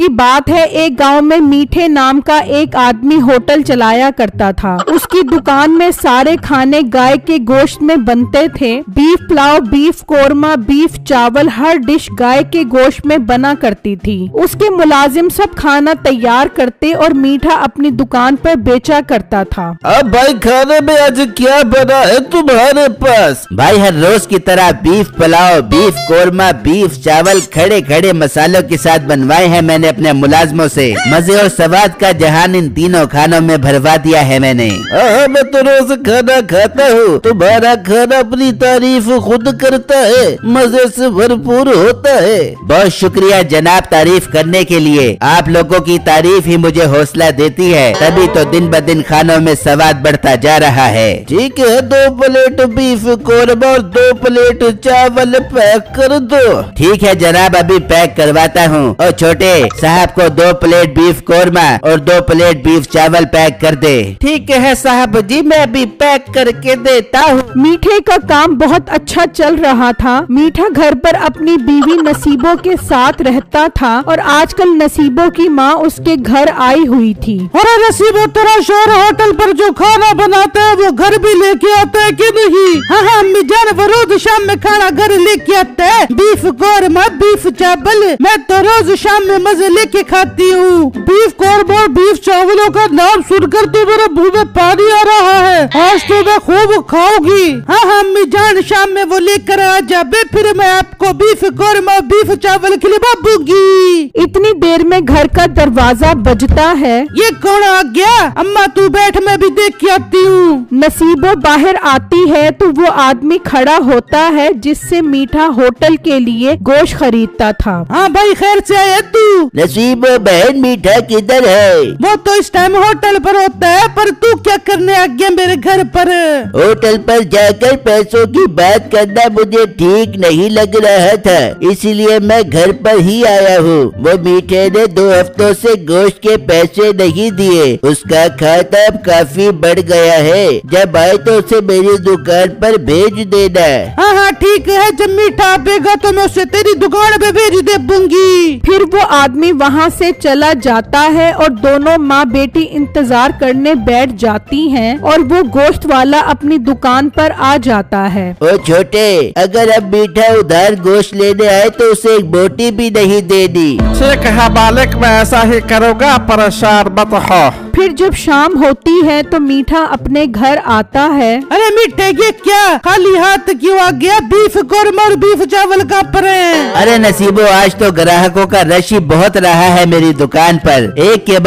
की बात है, एक गांव में मीठे नाम का एक आदमी होटल चलाया करता था। उसकी दुकान में सारे खाने गाय के गोश्त में बनते थे। Beef pulao, beef korma, beef चावल, हर डिश गाय के गोश्त में बना करती थी। उसके मुलाजिम सब खाना तैयार करते और मीठा अपनी दुकान पर बेचा करता था। अब भाई खाने में आज क्या बना है तुम्हारे पास? भाई हर रोज की तरह beef pulao, beef korma, beef चावल खड़े खड़े मसालों के साथ बनवाए हैं मैंने अपने मुलाजमों से। मजे और स्वाद का जहान इन तीनों खानों में भरवा दिया है मैंने। मैं तो रोज खाना खाता हूँ, तुम्हारा खाना अपनी तारीफ खुद करता है, मजे से भरपूर होता है। बहुत शुक्रिया जनाब तारीफ करने के लिए। आप लोगों की तारीफ ही मुझे हौसला देती है, तभी तो दिन ब दिन खानों में स्वाद बढ़ता जा रहा है। ठीक है, 2 प्लेट बीफ कोरमा और 2 प्लेट चावल पैक कर दो। ठीक है जनाब, अभी पैक करवाता हूँ। और छोटे साहब को 2 प्लेट बीफ कोरमा और 2 प्लेट बीफ चावल पैक कर दे। ठीक है साहब जी, मैं अभी पैक करके देता हूँ। मीठे का काम बहुत अच्छा चल रहा था। मीठा घर पर अपनी बीवी नसीबों के साथ रहता था और आजकल नसीबों की माँ उसके घर आई हुई थी। अरे नसीबो, तेरा शोहर होटल पर जो खाना बनाता है वो घर भी लेके आता है कि नहीं? हाँ अम्मी जान, वो रोज शाम में खाना घर लेके आता है। बीफ कोरमा, बीफ चावल मैं तो रोज शाम में मजे लेके खाती हूँ। बीफ कोरमा और बीफ चावलों का नाम सुनकर तो मेरे मुँह में पानी आ रहा है। आज तो मैं खूब खाऊंगी। हाँ अम्मी जान, शाम में वो लेकर आ जाबे, फिर मैं आपको बीफ कोरमा और बीफ चावल खिलवा दूंगी। इतनी देर में घर का दरवाजा बजता है। ये कौन आ गया? अम्मा तू बैठ, मैं भी देख के आती हूँ। नसीबो बाहर आती है तो वो आदमी खड़ा होता है जिससे मीठा होटल के लिए गोश्त खरीदता था। हाँ भाई, खैर से आया तू? नसीबो बहन, मीठा किधर है? वो तो इस टाइम होटल पर होता है, पर तू क्या करने आ गया मेरे घर पर? होटल पर जाकर पैसों की बात करना मुझे ठीक नहीं लग रहा था, इसलिए मैं घर पर ही आया हूँ। वो मीठे ने 2 हफ्तों से गोश्त के पैसे नहीं दिए। उसका खाता अब काफी बढ़ गया है। जब आए तो उसे मेरी दुकान पर भेज देना। हाँ ठीक है, जब मीठा आएगा तो मैं उसे तेरी दुकान पे भेज दे दूंगी। फिर वो आदमी वहाँ से चला जाता है और दोनों माँ बेटी इंतजार करने बैठ जाती हैं और वो गोश्त वाला अपनी दुकान पर आ जाता है। ओ छोटे, अगर अब मीठा उधार गोश्त लेने आए तो उसे एक बोटी भी नहीं देनी। ठीक है मालिक, मैं ऐसा ही करूँगा, परेशान मत हो। फिर जब शाम होती है तो मीठा अपने घर आता है। अरे मीठे, ये क्या खाली हाथ क्यों आ गया? बीफ कोरमा और बीफ चावल का पर है। अरे नसीबो, आज तो ग्राहकों का रश ही बहुत रहा है मेरी दुकान पर। एक के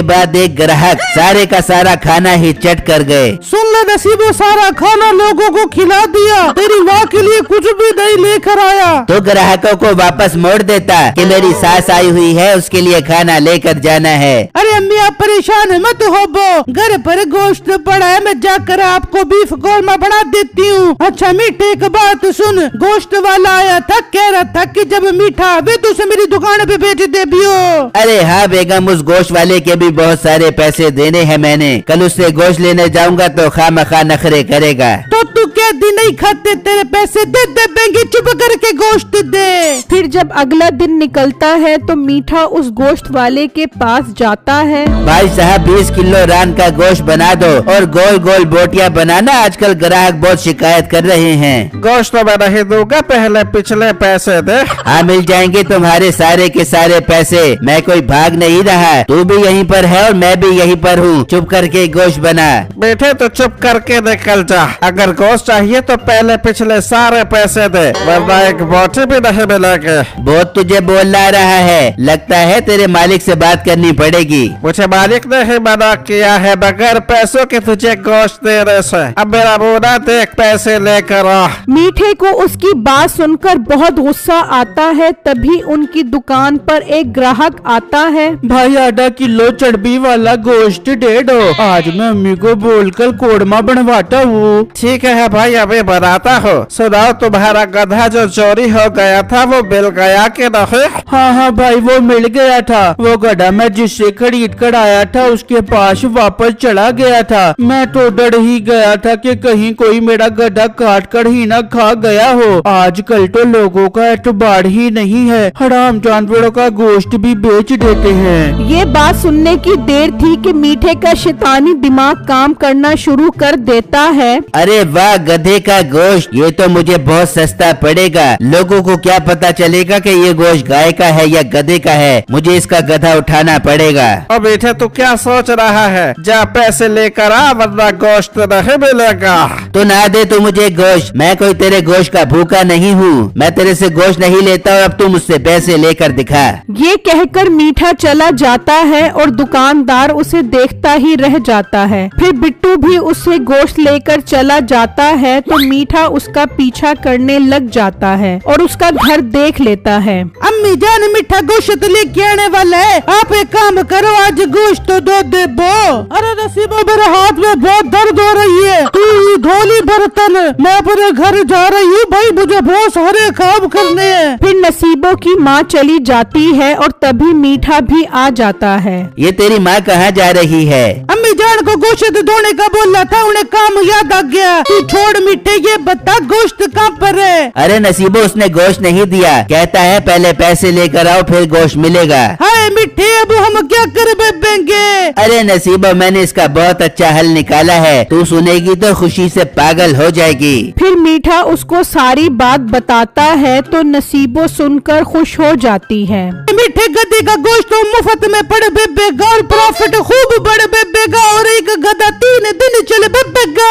बाद एक ग्राहक सारे का सारा खाना ही चट कर गए। सुन ले नसीबो, सारा खाना लोगों को खिला दिया, तेरी माँ के लिए कुछ भी नहीं लेकर आया। तो ग्राहकों को वापस मोड़ देता कि मेरी सास आई हुई है, उसके लिए खाना लेकर जाना है। अरे अम्मी, आप परेशान मत हो, घर पर गोश्त पड़ा है, मैं जाकर आपको बीफ कोरमा बना देती हूँ। अच्छा मीठे, एक बात सुन, गोश्त वाला आया था, कह रहा था कि जब मीठा आवे तो उसे मेरी दुकान पे भेज दे बियो। अरे हाँ बेगम, उस गोश्त वाले के भी बहुत सारे पैसे देने हैं मैंने। कल उससे गोश्त लेने जाऊंगा तो खामखा नखरे करेगा। तो तू क्या दिन नहीं खाते, तेरे पैसे दे देंगे, चुप करके गोश्त दे। फिर जब अगला दिन निकलता है तो मीठा उस गोश्त वाले के पास जाता है। भाई साहब, 20 किलो रान का गोश्त बना दो और गोल गोल बोटियां बनाना, आजकल ग्राहक बहुत शिकायत कर रहे हैं। गोश्त तो मैं नहीं दूंगा, पहले पिछले पैसे दे। हाँ, मिल जाएंगे तुम्हारे सारे के सारे पैसे। मैं कोई भाग नहीं रहा, तू भी यहीं पर है और मैं भी यहीं पर हूँ। चुप करके गोश्त बना। बेटे तो चुप करके निकल जा। अगर गोश्त चाहिए तो पहले पिछले सारे पैसे दे, वरना एक बोटी भी नहीं मिलेगी। बहुत तुझे बोलना रहा है, लगता है तेरे मालिक से बात करनी पड़ेगी। मुझे मालिक ने ही मना किया है बगैर पैसों के तुझे गोश्त देने से। अब मेरा मुंह देख, पैसे लेकर आ। मीठे को उसकी बात सुनकर बहुत गुस्सा आता है। तभी उनकी दुकान पर एक ग्राहक आता है। भाई, आधा किलो चर्बी वाला गोश्त दे दो, आज मैं अम्मी को बोलकर कोरमा बनवाता हूँ। ठीक है भाई, अभी बनाता हो। सुनाओ, तुम्हारा गधा जो चोरी हो गया था वो मिल गया कि नहीं? हाँ भाई, वो मिल गया था। वो गधा मैं जिससे खरीद कर आया आया था उसके पास वापस चला गया था। मैं तो डर ही गया था कि कहीं कोई मेरा गधा काट कर ही ना खा गया हो। आजकल तो लोगों का एतबार ही नहीं है, हराम जानवरों का गोश्त भी बेच देते हैं। ये बात सुनने की देर थी कि मीठे का शैतानी दिमाग काम करना शुरू कर देता है। अरे वाह, गधे का गोश्त, ये तो मुझे बहुत सस्ता पड़ेगा। लोगों को क्या पता चलेगा कि ये गोश्त गाय का है या गधे का है। मुझे इसका गधा उठाना पड़ेगा। अब बेटे तू क्या सोच रहा है, जा पैसे लेकर आ वरना गोश्त नहीं मिलेगा। तो ना दे तू मुझे गोश्त, मैं कोई तेरे गोश्त का भूखा नहीं हूँ। मैं तेरे से गोश्त नहीं लेता हूँ, अब तू मुझसे पैसे लेकर दिखा। ये कहकर मीठा चला जाता है और दुकानदार उसे देखता ही रह जाता है। फिर बिट्टू भी उससे गोश्त लेकर चला जाता है तो मीठा उसका पीछा करने लग जाता है और उसका घर देख लेता है। अम्मी जान मीठा गोश्त लेके आने वाला है, आप एक काम करो, आज गोश्त तो दो दे बो। अरे नसीबा, मेरे हाथ में बहुत दर्द हो रही है, तू धोली बर्तन, मैं अपने घर जा रही हूँ भाई, मुझे बहुत सारे काम करने हैं। फिर नसीबों की माँ चली जाती है और तभी मीठा भी आ जाता है। ये तेरी माँ कहाँ जा रही है? अम्मी जान को गोश्त धोने का बोला था, उन्हें काम याद आ गया। तू छोड़ मीठे, ये बता गोश्त कहाँ पर है? अरे नसीबो, उसने गोश्त नहीं दिया, कहता है पहले पैसे लेकर आओ फिर गोश्त मिलेगा। हाय मीठे, अब हम क्या कर बेबेंगे? अरे नसीबो, मैंने इसका बहुत अच्छा हल निकाला है, तू सुनेगी तो खुशी से पागल हो जाएगी। फिर मीठा उसको सारी बात बताता है तो नसीबो सुनकर खुश हो जाती है। मीठे गधे का गोश्त तो मुफ्त में पड़ बेबेगा और प्रॉफिट खूब बढ़ बेबेगा और एक गधा 3 दिन चले बेबेगा।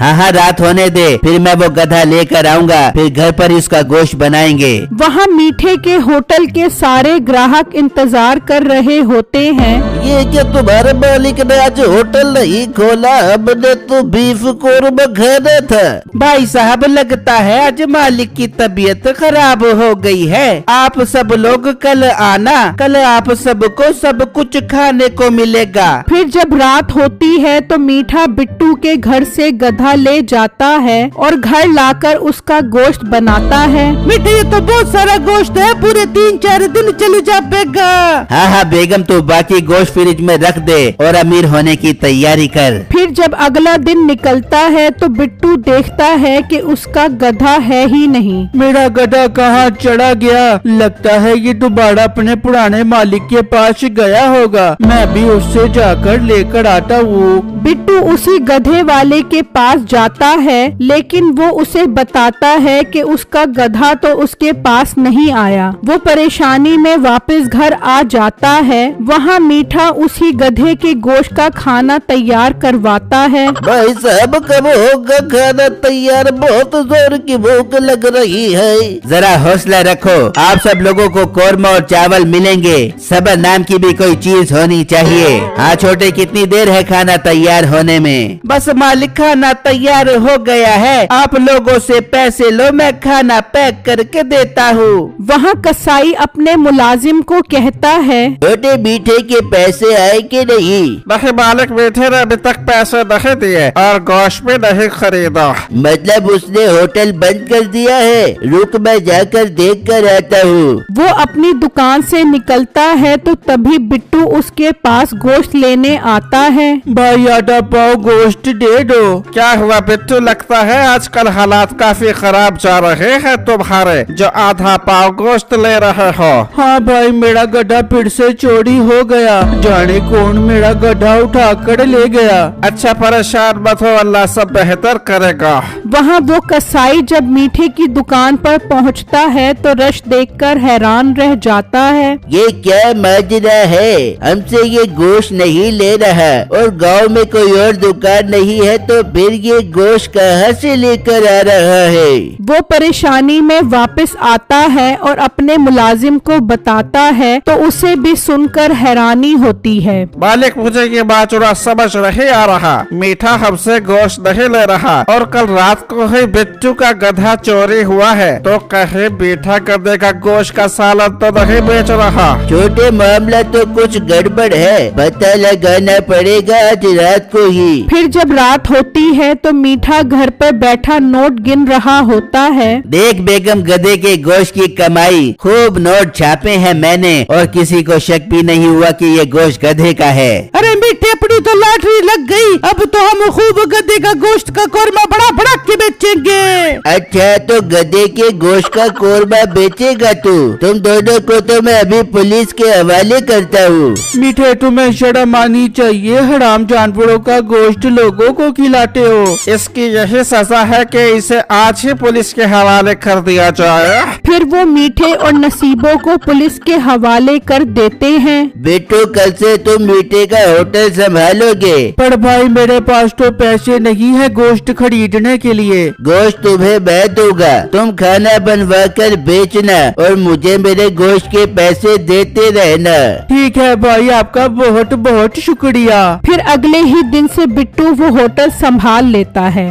हाँ, रात होने दे, फिर मैं वो गधा लेकर आऊंगा, फिर घर पर इसका गोश्त बनाएंगे। वहाँ मीठे के होटल के सारे ग्राहक इंतजार कर रहे होते हैं। ये क्या तुम्हारे मालिक ने आज होटल नहीं खोला, हमने तो बीफ कोरमा खाना था। भाई साहब, लगता है आज मालिक की तबीयत खराब हो गई है। आप सब लोग कल आना, कल आप सबको सब कुछ खाने को मिलेगा। फिर जब रात होती है तो मीठा बिट्टू के घर से गधा ले जाता है और घर लाकर उसका गोश्त बनाता है। मीठे, ये तो बहुत सारा गोश्त है, पूरे 3-4 दिन चले जाएगा। हाँ बेगम, तू बाकी गोश्त फ्रिज में रख दे और अमीर होने की तैयारी कर। फिर जब अगला दिन निकलता है तो बिट्टू देखता है कि उसका गधा है ही नहीं। मेरा गधा कहाँ चढ़ा गया? लगता है ये दोबारा अपने पुराने मालिक के पास गया होगा। मैं भी उससे जाकर लेकर आता हूँ। बिट्टू उसी गधे वाले के पास जाता है लेकिन वो उसे बताता है कि उसका गधा तो उसके पास नहीं आया। वो परेशानी में वापस घर आ जाता है। वहाँ मीठा उसी गधे के गोश्त का खाना तैयार करवाता है। भाई साहब, कब होगा खाना तैयार? बहुत जोर की भूख लग रही है। जरा हौसला रखो, आप सब लोगों को कोरमा और चावल मिलेंगे। सबर नाम की भी कोई चीज होनी चाहिए। हाँ छोटे, कितनी देर है खाना तैयार होने में? बस मालिक, खाना तैयार हो गया है, आप लोगों से पैसे लो, मैं खाना पैक करके देता हूँ। वहाँ कसाई अपने मुलाजिम को कहता है, छोटे मीठे के पैसे आए कि नहीं? नहीं मालिक, मीठे ने अभी तक पैसे नहीं दिए और गोश्त भी नहीं खरीदा। मतलब उसने होटल बंद कर दिया है? रुक, मैं जाकर देख कर आता हूँ। वो अपनी दुकान से निकलता है तो तभी बिट्टू उसके पास गोश्त लेने आता है। भाई आधा पाव गोश्त दे दो। क्या हुआ बिट्टू, लगता है आजकल हालात काफी खराब जा रहे हैं तुम्हारे, जो आधा पाव गोश्त ले रहे हो। हाँ भाई, मेरा गधा फिर से चोरी हो गया, जाने कौन मेरा गधा उठा कर ले गया। अच्छा, परेशान मत हो, अल्लाह सब बेहतर करेगा। वहाँ वो कसाई जब मीठे की दुकान पर पहुँचता है तो रश देखकर हैरान रह जाता है। ये क्या माजरा है? हमसे ये गोश्त नहीं ले रहा और गांव में कोई और दुकान नहीं है, तो फिर ये गोश्त कहाँ से लेकर आ रहा है? वो परेशानी में वापस आता है और अपने मुलाजिम को बताता है तो उसे भी सुनकर हैरानी होती है। मालिक, मुझे ये बात समझ नहीं आ रहा, मीठा हमसे गोश्त नहीं ले रहा और कल रात को ही बिट्टू का गधा चोरी हुआ है, तो कहे मीठा गधे का गोश्त का सालन तो नहीं बेच रहा। छोटे, मामला तो कुछ गड़बड़ है, पता लगाना पड़ेगा आज रात को ही। फिर जब रात होती है तो मीठा घर पर बैठा नोट गिन रहा होता है। देख बेगम, गधे के गोश्त की कमाई, खूब नोट छापे हैं मैंने और किसी को शक भी नहीं हुआ कि ये गोश्त गधे का है। अरे मीठे अपनी तो लॉटरी लग गई, अब तो हम खूब गधे का गोश्त का कोरमा बड़ा बड़ा के बेचेंगे। अच्छा तो गधे के गोश्त का कोरमा बेचेगा तू? तुम दोनों को तो मैं अभी पुलिस के हवाले करता हूँ। मीठे तुम्हें शर्म आनी चाहिए, हराम जानवरों का गोश्त लोगों को खिलाते हो। इसकी यही सजा है कि इसे आज ही पुलिस के हवाले कर दिया जाए। फिर वो मीठे और नसीबों को पुलिस के हवाले कर देते हैं। बेटो कल से तुम मीठे का होटल संभालोगे। पर भाई मेरे पास तो पैसे नहीं है गोश्त खरीदने के लिए। गोश्त तुम्हें मैं दूंगा, तुम खाना बनवा कर बेचना और मुझे मेरे गोश्त के पैसे देते रहना। ठीक है भाई, आपका बहुत बहुत शुक्रिया। फिर अगले ही दिन से बिट्टू वो होटल संभाल लेता है।